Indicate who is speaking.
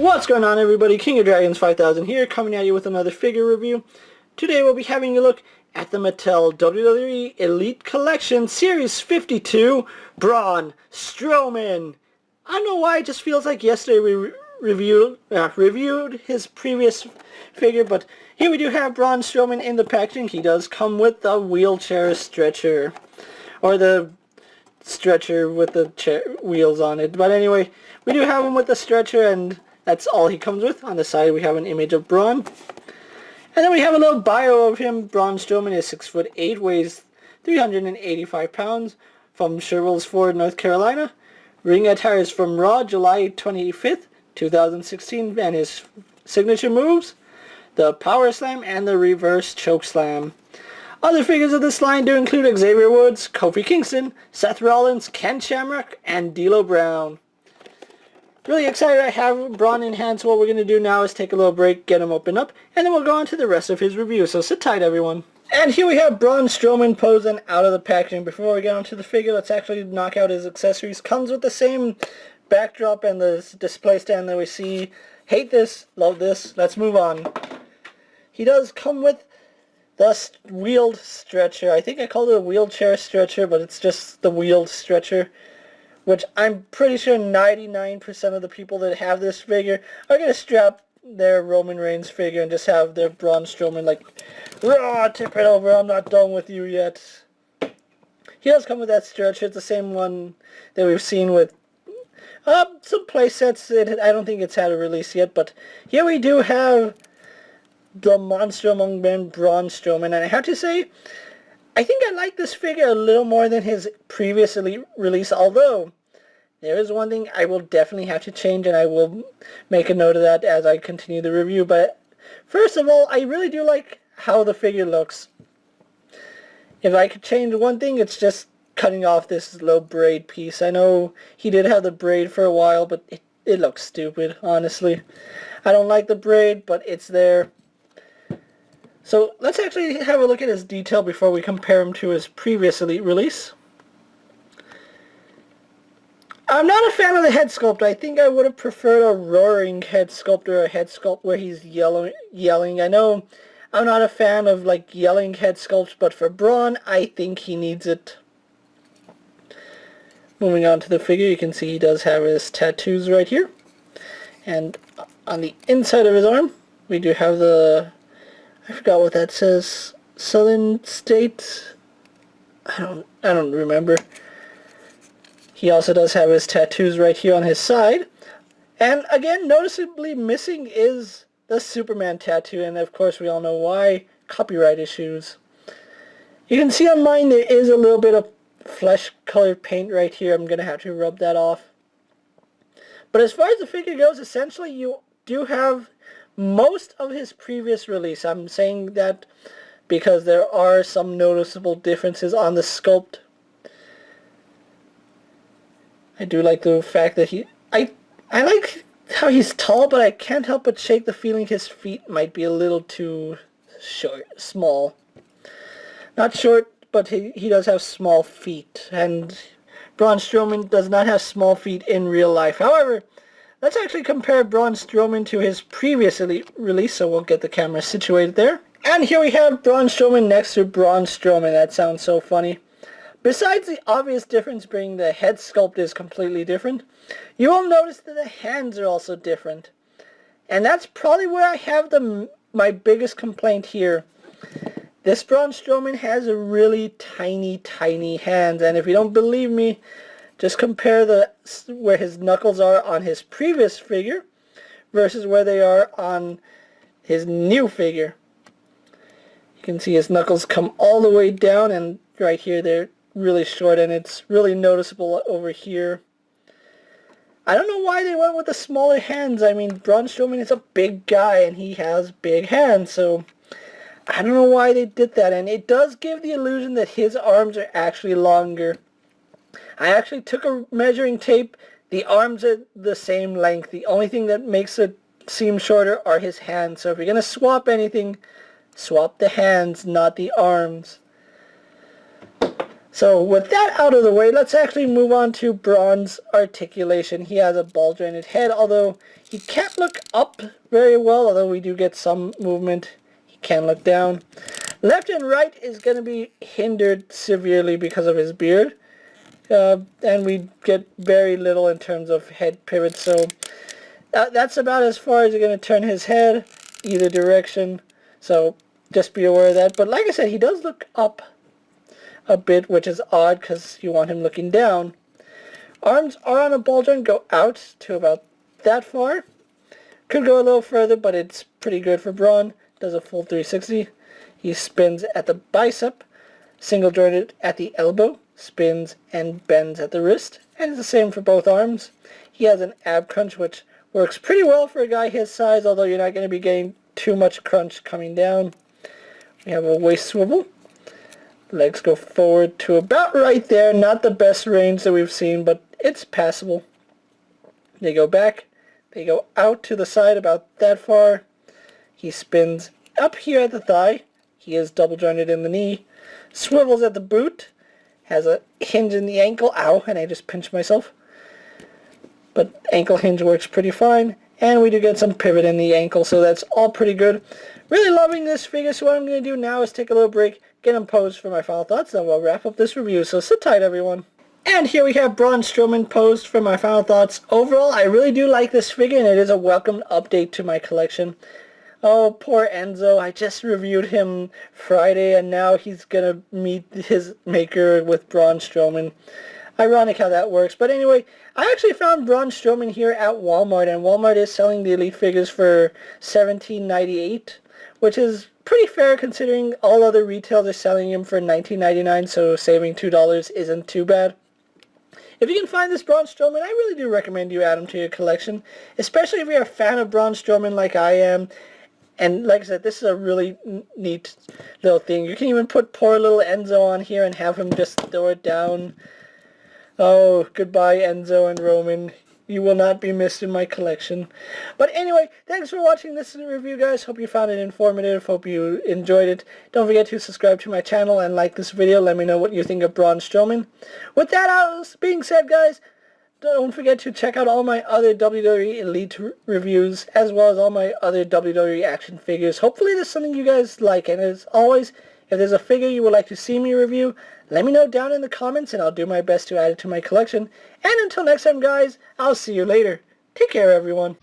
Speaker 1: What's going on, everybody? King of Dragons 5000 here, coming at you with another figure review. Today we'll be having a look at the Mattel WWE Elite Collection Series 52 Braun Strowman. I don't know why, it just feels like yesterday we reviewed his previous figure, but here we do have Braun Strowman in the packaging. He does come with the wheelchair stretcher, or the stretcher with the wheels on it. But anyway, we do have him with the stretcher, and that's all he comes with. On the side we have an image of Braun. And then we have a little bio of him. Braun Strowman is 6'8", weighs 385 pounds, from Sherwell's Ford, North Carolina. Ring attire is from Raw, July 25th, 2016, and his signature moves, the Power Slam and the Reverse Choke Slam. Other figures of this line do include Xavier Woods, Kofi Kingston, Seth Rollins, Ken Shamrock, and D'Lo Brown. Really excited I have Braun in hand, so what we're going to do now is take a little break, get him opened up, and then we'll go on to the rest of his review, so sit tight, everyone. And here we have Braun Strowman posing out of the packaging. Before we get onto the figure, let's actually knock out his accessories. Comes with the same backdrop and the display stand that we see. Hate this, love this, let's move on. He does come with the wheeled stretcher. I think I called it a wheelchair stretcher, but it's just the wheeled stretcher, which I'm pretty sure 99% of the people that have this figure are going to strap their Roman Reigns figure and just have their Braun Strowman like, raw, tip it over, I'm not done with you yet. He does come with that stretcher. It's the same one that we've seen with some play sets. I don't think it's had a release yet, but here we do have the Monster Among Men, Braun Strowman, and I have to say, I think I like this figure a little more than his previous Elite release, although there is one thing I will definitely have to change, and I will make a note of that as I continue the review. But first of all, I really do like how the figure looks. If I could change one thing, it's just cutting off this little braid piece. I know he did have the braid for a while, but it looks stupid, honestly. I don't like the braid, but it's there. So let's actually have a look at his detail before we compare him to his previous Elite release. I'm not a fan of the head sculpt. I think I would have preferred a roaring head sculpt or a head sculpt where he's yelling. I know I'm not a fan of like yelling head sculpts, but for Braun, I think he needs it. Moving on to the figure, you can see he does have his tattoos right here. And on the inside of his arm, we do have the, I forgot what that says, Southern State. I don't remember. He also does have his tattoos right here on his side. And again, noticeably missing is the Superman tattoo, and of course we all know why. Copyright issues. You can see on mine there is a little bit of flesh-colored paint right here. I'm going to have to rub that off. But as far as the figure goes, essentially you do have most of his previous release. I'm saying that because there are some noticeable differences on the sculpt. I do like the fact that I like how he's tall, but I can't help but shake the feeling his feet might be a little too small. Not short, but he does have small feet, and Braun Strowman does not have small feet in real life. However, let's actually compare Braun Strowman to his previous Elite release, so we'll get the camera situated there. And here we have Braun Strowman next to Braun Strowman. That sounds so funny. Besides the obvious difference being the head sculpt is completely different, you will notice that the hands are also different. And that's probably where I have my biggest complaint here. This Braun Strowman has a really tiny, tiny hands, and if you don't believe me, just compare where his knuckles are on his previous figure versus where they are on his new figure. You can see his knuckles come all the way down, and right here they're really short, and it's really noticeable over here. I don't know why they went with the smaller hands. I mean, Braun Strowman is a big guy and he has big hands, so I don't know why they did that. And it does give the illusion that his arms are actually longer. I actually took a measuring tape. The arms are the same length. The only thing that makes it seem shorter are his hands. So if you're going to swap anything, swap the hands, not the arms. So with that out of the way, let's actually move on to Braun's articulation. He has a ball-jointed head, although he can't look up very well, although we do get some movement. He can look down. Left and right is going to be hindered severely because of his beard. And we get very little in terms of head pivot, so that's about as far as you're going to turn his head, either direction. So just be aware of that. But like I said, he does look up a bit, which is odd because you want him looking down. Arms are on a ball joint, go out to about that far. Could go a little further, but it's pretty good for Braun. Does a full 360. He spins at the bicep, single jointed at the elbow, spins and bends at the wrist, and it's the same for both arms. He has an ab crunch, which works pretty well for a guy his size, although you're not going to be getting too much crunch coming down. We have a waist swivel. Legs go forward to about right there. Not the best range that we've seen, but it's passable. They go back. They go out to the side about that far. He spins up here at the thigh. He is double jointed in the knee. Swivels at the boot. Has a hinge in the ankle. Ow, and I just pinched myself. But ankle hinge works pretty fine. And we do get some pivot in the ankle, so that's all pretty good. Really loving this figure, so what I'm going to do now is take a little break, get him posed for my final thoughts, then we'll wrap up this review, so sit tight everyone. And here we have Braun Strowman posed for my final thoughts. Overall, I really do like this figure, and it is a welcome update to my collection. Oh, poor Enzo, I just reviewed him Friday, and now he's going to meet his maker with Braun Strowman. Ironic how that works. But anyway, I actually found Braun Strowman here at Walmart, and Walmart is selling the Elite figures for $17.98, which is pretty fair considering all other retailers are selling him for $19.99, so saving $2 isn't too bad. If you can find this Braun Strowman, I really do recommend you add him to your collection, especially if you're a fan of Braun Strowman like I am. And like I said, this is a really neat little thing. You can even put poor little Enzo on here and have him just throw it down. Oh, goodbye Enzo and Roman. You will not be missed in my collection. But anyway, thanks for watching this review, guys. Hope you found it informative. Hope you enjoyed it. Don't forget to subscribe to my channel and like this video. Let me know what you think of Braun Strowman. With that being said, guys, don't forget to check out all my other WWE Elite reviews, as well as all my other WWE action figures. Hopefully there's something you guys like. And as always, if there's a figure you would like to see me review, let me know down in the comments and I'll do my best to add it to my collection. And until next time, guys, I'll see you later. Take care, everyone.